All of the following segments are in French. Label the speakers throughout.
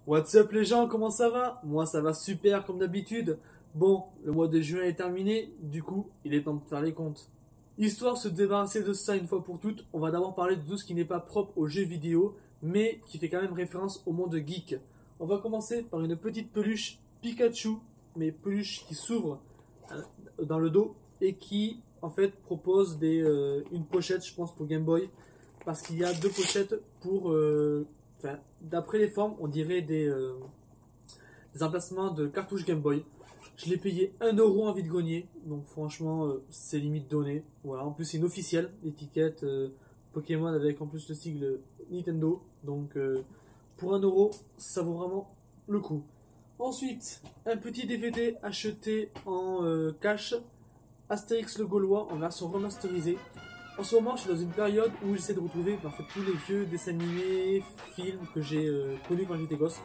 Speaker 1: What's up les gens, comment ça va? Moi ça va super comme d'habitude. Bon, le mois de juin est terminé, du coup il est temps de faire les comptes. Histoire de se débarrasser de ça une fois pour toutes, on va d'abord parler de tout ce qui n'est pas propre aux jeux vidéo, mais qui fait quand même référence au monde geek. On va commencer par une petite peluche Pikachu, mais peluche qui s'ouvre dans le dos et qui en fait propose une pochette je pense pour Game Boy, parce qu'il y a deux pochettes pour... Enfin, d'après les formes, on dirait des emplacements de cartouches Game Boy. Je l'ai payé 1 € en vide-grenier, donc franchement, c'est limite donné. Voilà, en plus, c'est une officielle, l'étiquette Pokémon avec en plus le sigle Nintendo. Donc, pour 1 €, ça vaut vraiment le coup. Ensuite, un petit DVD acheté en cash, Astérix le Gaulois en version remasterisée. En ce moment, je suis dans une période où j'essaie de retrouver en fait, tous les vieux dessins animés, films que j'ai connus quand j'étais gosse.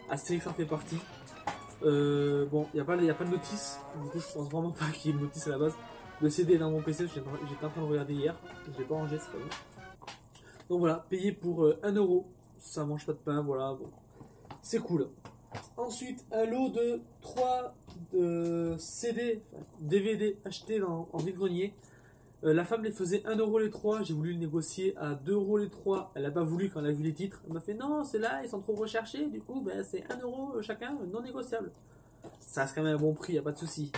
Speaker 1: Astérix en fait partie. Bon, il n'y a pas de notice, du coup je pense vraiment pas qu'il y ait une notice à la base. Le CD est dans mon PC, j'étais en train de regarder hier, je l'ai pas rangé, c'est pas bon. Donc voilà, payé pour 1 €, ça mange pas de pain, voilà, bon, c'est cool. Ensuite, un lot de 3 CD, enfin, DVD achetés en vide-grenier. La femme les faisait 1 € les 3, j'ai voulu le négocier à 2 € les 3, elle n'a pas voulu quand elle a vu les titres, elle m'a fait non, ceux-là ils sont trop recherchés, du coup ben, c'est 1 € chacun, non négociable. Ça reste quand même un bon prix, y a pas de souci.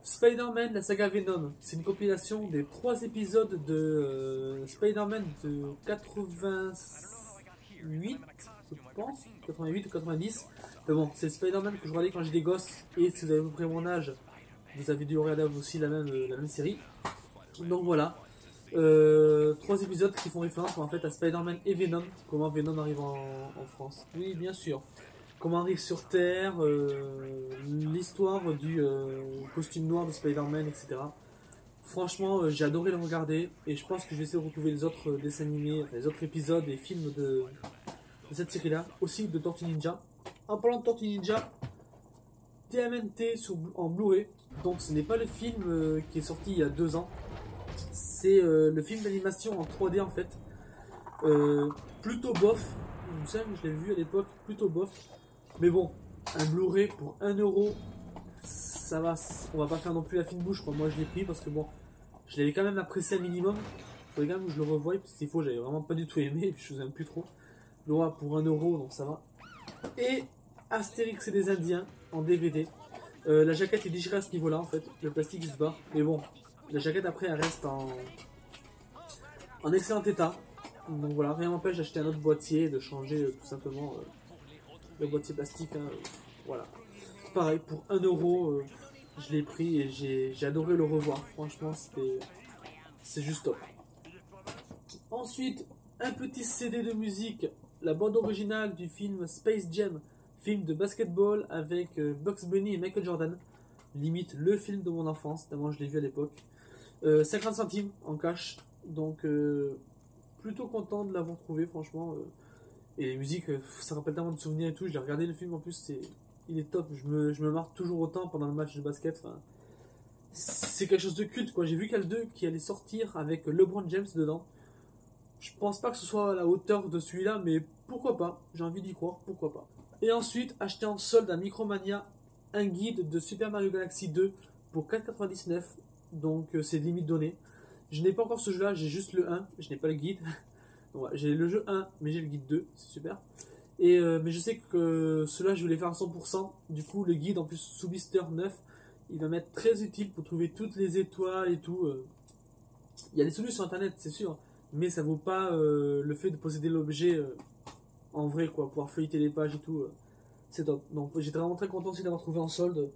Speaker 1: Spider-Man, la saga Venom, c'est une compilation des 3 épisodes de Spider-Man de 88, je pense, 88 ou 90. Mais bon, c'est le Spider-Man que je regardais quand j'étais gosse, et si vous avez à peu près mon âge, vous avez dû regarder aussi la même série. Donc voilà, 3 épisodes qui font référence en fait à Spider-Man et Venom, comment Venom arrive en France. Oui, bien sûr. Comment arrive sur Terre, l'histoire du costume noir de Spider-Man, etc. Franchement, j'ai adoré le regarder et je pense que je vais essayer de retrouver les autres dessins animés, enfin, les autres épisodes et films de cette série-là, aussi de Tortue Ninja. En parlant de Tortue Ninja, TMNT en Blu-ray, donc ce n'est pas le film qui est sorti il y a 2 ans. C'est le film d'animation en 3D en fait. Plutôt bof. Il me semble que je l'ai vu à l'époque, plutôt bof. Mais bon, un Blu-ray pour 1 €, ça va. On va pas faire non plus la fine bouche quoi. Moi je l'ai pris parce que bon, je l'avais quand même apprécié un minimum. Il faudrait quand même que je le revoie parce que s'il faut, j'avais vraiment pas du tout aimé et puis je vous aime plus trop. Le roi pour 1 € donc ça va. Et Astérix et les Indiens en DVD. La jaquette est déchirée à ce niveau là en fait. Le plastique il se barre. Mais bon, la jaquette après elle reste en excellent état. Donc voilà, rien m'empêche d'acheter un autre boîtier et de changer tout simplement le boîtier plastique. Hein, voilà. Pareil, pour 1 €, je l'ai pris et j'ai adoré le revoir. Franchement, c'est juste top. Ensuite, un petit CD de musique, la bande originale du film Space Jam, film de basketball avec Bugs Bunny et Michael Jordan. Limite le film de mon enfance, tellement je l'ai vu à l'époque. 50 centimes en cash, donc plutôt content de l'avoir trouvé franchement. Et les musiques, ça rappelle tellement de souvenirs et tout. J'ai regardé le film en plus, il est top. Je me marre toujours autant pendant le match de basket. Enfin, c'est quelque chose de culte quoi. J'ai vu qu'il y a le 2 qui allait sortir avec LeBron James dedans. Je pense pas que ce soit à la hauteur de celui-là, mais pourquoi pas. J'ai envie d'y croire, pourquoi pas. Et ensuite, acheter en solde à Micromania un guide de Super Mario Galaxy 2 pour 4,99. Donc c'est limite donné. Je n'ai pas encore ce jeu-là, j'ai juste le 1, je n'ai pas le guide. Donc, ouais, j'ai le jeu 1, mais j'ai le guide 2, c'est super. Et, mais je sais que ceux-là, je vais les faire à 100%. Du coup, le guide, en plus, sous blister 9, il va m'être très utile pour trouver toutes les étoiles et tout. Il y a des solutions sur internet, c'est sûr, mais ça vaut pas le fait de posséder l'objet en vrai, quoi. Pouvoir feuilleter les pages et tout, c'est top. Donc, j'étais vraiment très content aussi d'avoir trouvé en solde.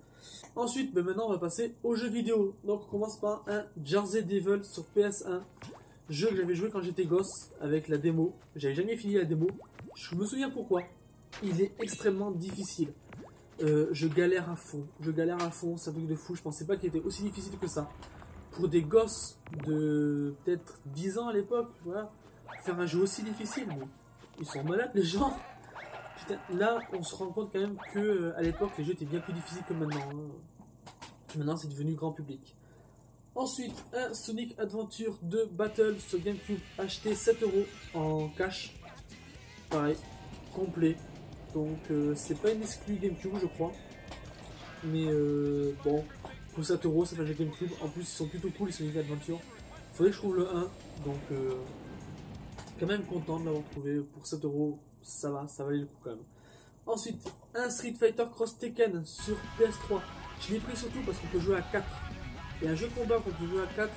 Speaker 1: Ensuite, ben maintenant, on va passer aux jeux vidéo. Donc, on commence par un Jersey Devil sur PS1. Jeu que j'avais joué quand j'étais gosse avec la démo. J'avais jamais fini la démo. Je me souviens pourquoi. Il est extrêmement difficile. Je galère à fond. C'est un truc de fou. Je pensais pas qu'il était aussi difficile que ça. Pour des gosses de peut-être 10 ans à l'époque, voilà, faire un jeu aussi difficile, mais ils sont malades les gens. Putain, là, on se rend compte quand même que à l'époque, les jeux étaient bien plus difficiles que maintenant. Hein. Maintenant, c'est devenu grand public. Ensuite, un Sonic Adventure 2 Battle sur GameCube acheté 7 € en cash. Pareil, complet. Donc c'est pas une exclue GameCube je crois. Mais bon, pour 7€, ça fait le GameCube. En plus ils sont plutôt cool, ils sont Sonic Adventure. Faudrait que je trouve le 1. Donc quand même content de l'avoir trouvé. Pour 7€, ça va, ça valait le coup quand même. Ensuite, un Street Fighter Cross Tekken sur PS3. Je l'ai pris surtout parce qu'on peut jouer à 4. Et un jeu de combat qu'on peut jouer à 4,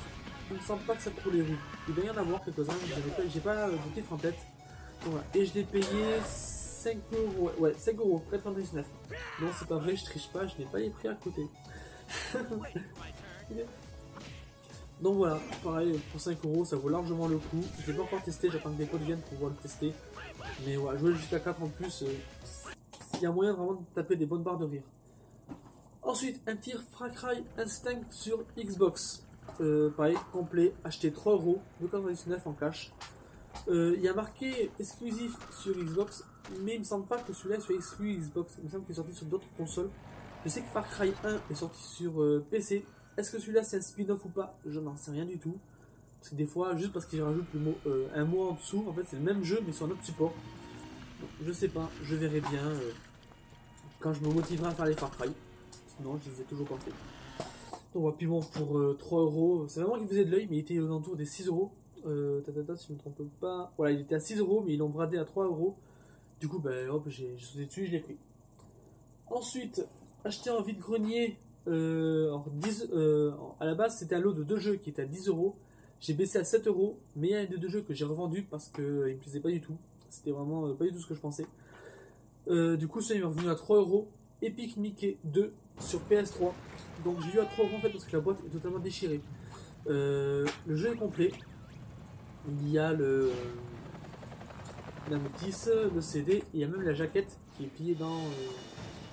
Speaker 1: il me semble pas que ça court les rues. Il doit y en avoir quelques-uns, j'ai pas de titre en tête. Donc, voilà. Et je l'ai payé 5€. Ouais, 5,99€. Non, c'est pas vrai, je triche pas, je n'ai pas les prix à côté. Donc voilà, pareil, pour 5€, ça vaut largement le coup. Je l'ai pas encore testé, j'attends que des potes viennent pour pouvoir le tester. Mais voilà, jouer jusqu'à 4 en plus, il y a moyen vraiment de taper des bonnes barres de rire. Ensuite, un tir Far Cry Instinct sur Xbox. Pareil, complet, acheté 3€, 2,99€ en cash. Il y a marqué exclusif sur Xbox, mais il me semble pas que celui-là soit exclu Xbox. Il me semble qu'il est sorti sur d'autres consoles. Je sais que Far Cry 1 est sorti sur PC. Est-ce que celui-là c'est un spin-off ou pas? Je n'en sais rien du tout. Parce que des fois, juste parce qu'il rajoute le mot, un mot en dessous, en fait c'est le même jeu mais sur un autre support. Donc, je sais pas, je verrai bien quand je me motiverai à faire les Far Cry. Sinon, je les ai toujours pas fait. Donc, puis bon, pour 3€, c'est vraiment qu'il faisait de l'œil, mais il était aux alentours des 6€. Si je ne me trompe pas. Voilà, il était à 6€, mais ils l'ont bradé à 3€. Du coup, ben hop, j'ai sauté dessus, je l'ai pris. Ensuite, acheté en vide-grenier. À la base, c'était un lot de 2 jeux qui était à 10€. J'ai baissé à 7€, mais il y a un des 2 jeux que j'ai revendu parce qu'il ne me plaisait pas du tout. C'était vraiment pas du tout ce que je pensais. Du coup, celui-là il est revenu à 3€. Epic Mickey 2 sur PS3. Donc j'ai eu à 3€ en fait parce que la boîte est totalement déchirée. Le jeu est complet. Il y a la notice, le CD, et il y a même la jaquette qui est pliée dans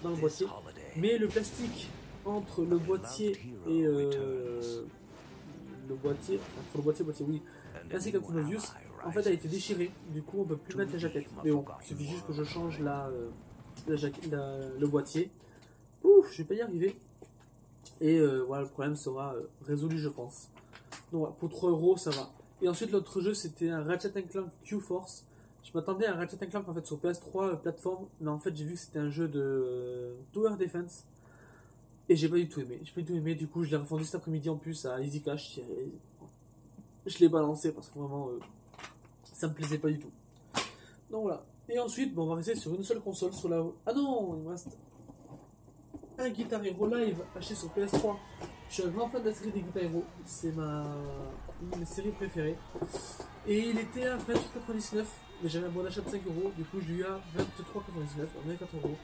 Speaker 1: le boîtier. Mais le plastique entre le boîtier et le boîtier, entre le boîtier, oui, ainsi qu'un Pronovius, en fait a été déchiré. Du coup, on peut plus mettre la jaquette. Mais bon, il suffit juste que je change le boîtier. Ouf, je vais pas y arriver. Et voilà, le problème sera résolu, je pense. Donc voilà, pour 3€, ça va. Et ensuite, l'autre jeu, c'était un Ratchet & Clank Q-Force. Je m'attendais à un Ratchet & Clank en fait sur PS3 plateforme, mais en fait, j'ai vu que c'était un jeu de Tower Defense. Et j'ai pas du tout aimé. J'ai pas du tout aimé. Du coup, je l'ai refondu cet après-midi en plus à Easy Cash. Je l'ai balancé parce que vraiment, ça me plaisait pas du tout. Donc voilà. Et ensuite, bon, on va rester sur une seule console. Sur la... Ah non, il me reste un Guitar Hero Live acheté sur PS3. Je suis un grand fan de la série des Guitar Hero. C'est une de mes séries préférées. Et il était à 28,99€. Mais j'avais un bon d'achat de 5€. Du coup, je l'ai eu à 23,99€. On est à 4€.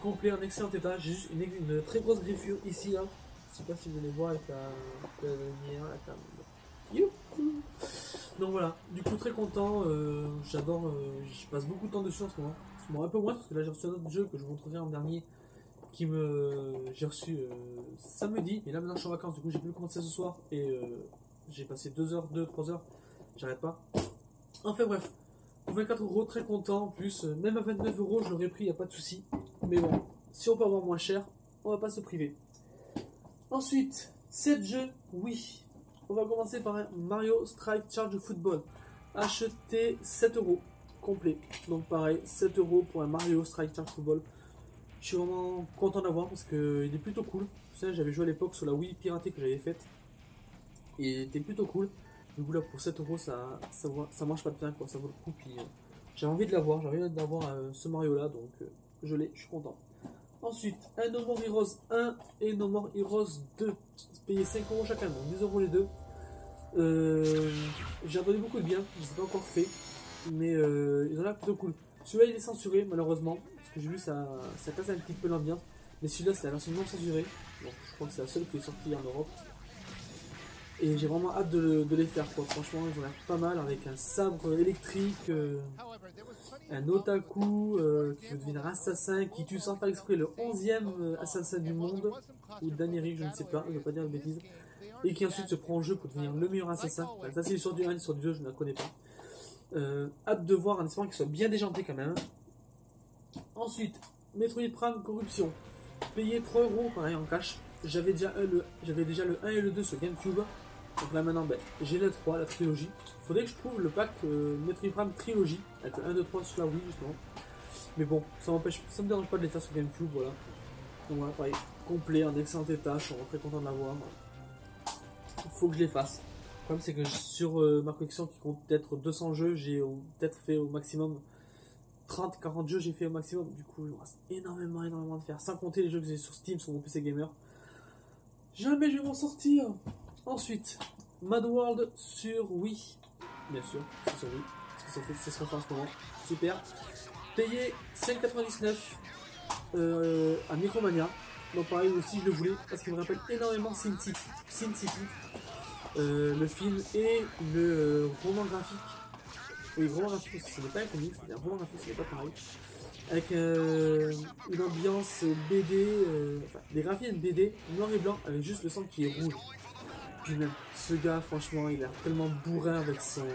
Speaker 1: Complet en excellent état. J'ai juste une très grosse griffure ici, là. Je sais pas si vous allez voir avec la lumière, la cam. Youhou. Donc voilà, du coup très content, j'adore, je passe beaucoup de temps dessus en ce moment. Un peu moins parce que là j'ai reçu un autre jeu que je vous montrerai en dernier j'ai reçu samedi, et là maintenant je suis en vacances, du coup j'ai pu commencer ce soir et j'ai passé 2 heures, j'arrête pas. Enfin bref, pour 24€, très content, en plus, même à 29€ je l'aurais pris, y a pas de souci. Mais bon, si on peut avoir moins cher, on va pas se priver. Ensuite, 7 jeux, oui. On va commencer par un Mario Strike Charge Football. Acheté 7€ complet. Donc pareil, 7€ pour un Mario Strike Charge Football. Je suis vraiment content d'avoir parce qu'il est plutôt cool. Vous savez, j'avais joué à l'époque sur la Wii piratée que j'avais faite. Et il était plutôt cool. Du coup là pour 7€, ça marche pas de pain, quoi, ça vaut le coup. Puis j'ai envie de l'avoir, ce Mario là, donc je l'ai, je suis content. Ensuite, un No More Heroes 1 et No More Heroes 2. Payé 5€ chacun, donc 10€ les deux. J'ai entendu beaucoup de bien, je ne l'ai pas encore fait, mais ils ont l'air plutôt cool. Celui-là il est censuré malheureusement, parce que j'ai vu ça casse un petit peu l'ambiance, mais celui-là c'est la version non censurée, donc je crois que c'est la seule qui est sortie en Europe. Et j'ai vraiment hâte de les faire, quoi. Franchement ils ont l'air pas mal, avec un sabre électrique, un otaku qui veut devenir assassin, qui tue sans faire exprès le 11e assassin du monde, ou d'Amérique, je ne sais pas, je ne veux pas dire de bêtises, et qui ensuite se prend en jeu pour devenir le meilleur assassin. Ça c'est sur du 1 et sur du 2, je ne la connais pas. Hâte de voir en espérant qu'il soit bien déjanté quand même. Ensuite, Metroid Prime Corruption, payé 3€ pareil en cash. J'avais déjà le 1 et le 2 sur GameCube. Donc là maintenant, j'ai le 3, la trilogie. Faudrait que je trouve le pack Metroid Prime Trilogy, avec le 1, 2, 3 sur la Wii justement. Mais bon, ça me dérange pas de les faire sur GameCube, voilà. Donc voilà, pareil, complet, en excellent état, je suis vraiment très content de l'avoir. Il faut que je les fasse. Le problème c'est que sur ma collection qui compte peut-être 200 jeux, j'ai peut-être fait au maximum 30-40 jeux, j'ai fait au maximum. Du coup, il me reste énormément de faire. Sans compter les jeux que j'ai sur Steam, sur mon PC Gamer. Jamais je vais m'en sortir. Ensuite, Mad World sur Wii. Bien sûr, c'est sur Wii. Parce que c'est ce qu'on fait en ce moment. Super. Payé 5,99 à Micromania. Donc pareil aussi je le voulais parce qu'il me rappelle énormément Sin City, le film et le roman graphique. Oui, roman graphique parce que ce n'est pas un comics, c'est un roman graphique, ce n'est pas pareil. Avec une ambiance BD, enfin des graphismes BD noir et blanc avec juste le sang qui est rouge. Puis même ce gars franchement il a tellement bourrin avec son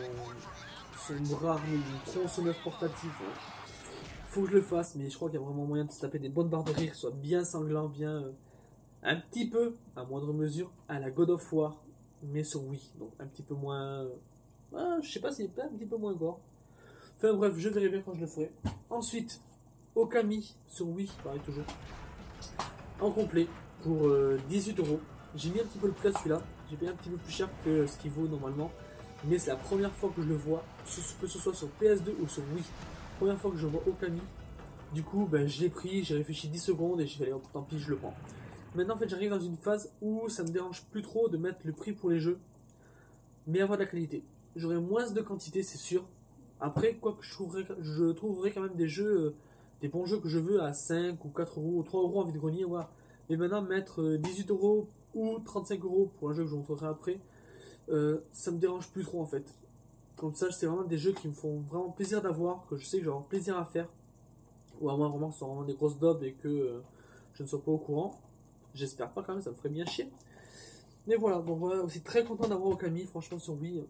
Speaker 1: bras armé d'une tronçonneuse portative. Faut que je le fasse, mais je crois qu'il y a vraiment moyen de se taper des bonnes barres de rire, soit bien sanglant, bien un petit peu, à moindre mesure, à la God of War, mais sur Wii, donc un petit peu moins, je sais pas si c'est un petit peu moins gore. Enfin bref, je verrai bien quand je le ferai. Ensuite, Okami sur Wii, pareil toujours, en complet pour 18 €. J'ai mis un petit peu le prix à celui-là, j'ai payé un petit peu plus cher que ce qu'il vaut normalement, mais c'est la première fois que je le vois, que ce soit sur PS2 ou sur Wii. Première fois que je vois Okami, du coup ben, je l'ai pris, j'ai réfléchi 10 secondes et j'ai fait allez, tant pis, je le prends. Maintenant en fait j'arrive dans une phase où ça me dérange plus trop de mettre le prix pour les jeux, mais avoir de la qualité. J'aurai moins de quantité, c'est sûr. Après, quoi que je trouverai quand même des jeux, des bons jeux que je veux à 5 ou 4 euros, ou 3 euros en vide-grenier, voilà. Mais maintenant mettre 18 € ou 35 € pour un jeu que je vous montrerai après, ça me dérange plus trop en fait. Comme ça, c'est vraiment des jeux qui me font vraiment plaisir d'avoir, que je sais que j'aurai plaisir à faire. Ou à moins vraiment que ce soit vraiment des grosses daubes et que je ne sois pas au courant. J'espère pas quand même, ça me ferait bien chier. Mais voilà, donc voilà, aussi très content d'avoir Okami, franchement sur Wii.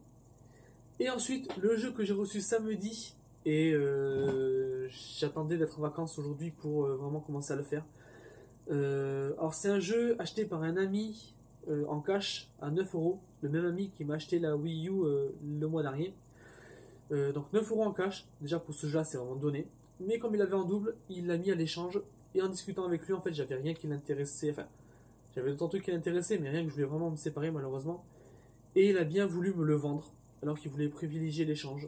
Speaker 1: Et ensuite, le jeu que j'ai reçu samedi, et j'attendais d'être en vacances aujourd'hui pour vraiment commencer à le faire. Alors c'est un jeu acheté par un ami en cash à 9 €, le même ami qui m'a acheté la Wii U le mois dernier. Donc 9 € en cash, déjà pour ce jeu là c'est vraiment donné. Mais comme il avait en double, il l'a mis à l'échange. Et en discutant avec lui, en fait, j'avais rien qui l'intéressait. Enfin, j'avais d'autres trucs qui l'intéressaient, mais rien que je voulais vraiment me séparer malheureusement. Et il a bien voulu me le vendre, alors qu'il voulait privilégier l'échange.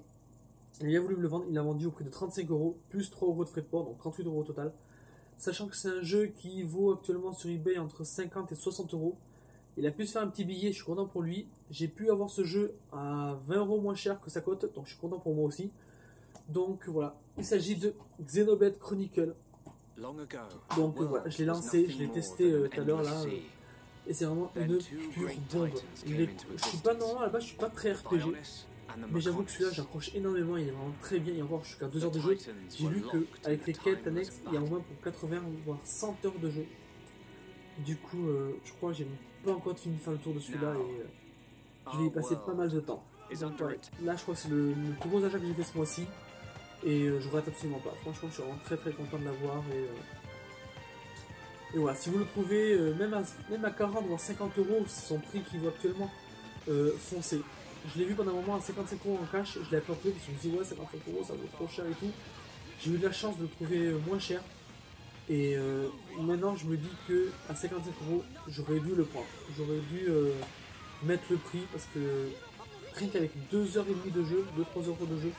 Speaker 1: Il a bien voulu me le vendre, il l'a vendu au prix de 35 € plus 3 € de frais de port, donc 38 € au total. Sachant que c'est un jeu qui vaut actuellement sur eBay entre 50 et 60 €. Il a pu se faire un petit billet, je suis content pour lui. J'ai pu avoir ce jeu à 20 € moins cher que ça cote, donc je suis content pour moi aussi. Donc voilà, il s'agit de Xenoblade Chronicle. Donc voilà, je l'ai lancé, je l'ai testé tout à l'heure là. Et c'est vraiment une pure bombe. Je suis pas normal, à la base je suis pas très RPG. Mais j'avoue que celui-là j'accroche énormément, il est vraiment très bien. Et encore, je suis qu'à 2 heures de jeu. J'ai lu qu'avec les quêtes annexes, il y a au moins pour 80 voire 100 heures de jeu. Du coup, je crois que j'ai pas encore fini de faire le tour de celui-là et je vais y passer pas mal de temps. Donc, ouais, là je crois que c'est le plus gros achat que j'ai fait ce mois-ci. Et je regrette absolument pas. Franchement, je suis vraiment très content de l'avoir. Et voilà, si vous le trouvez, même à 40 voire 50 €, c'est son prix qu'il vaut actuellement, foncez. Je l'ai vu pendant un moment à 55 € en cash, je l'avais pas trouvé parce que je me suis dit ouais 55 € ça vaut trop cher et tout. J'ai eu de la chance de le trouver moins cher. Et maintenant je me dis que à 55 € j'aurais dû le prendre. J'aurais dû mettre le prix parce que rien qu'avec 2h30 de jeu, 2-3 € de jeu,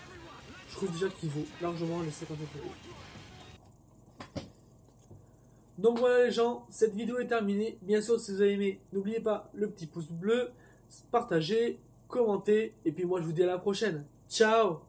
Speaker 1: je trouve déjà qu'il vaut largement les 55 €. Donc voilà les gens, cette vidéo est terminée. Bien sûr, si vous avez aimé, n'oubliez pas le petit pouce bleu, partagez, commentez, et puis moi je vous dis à la prochaine. Ciao!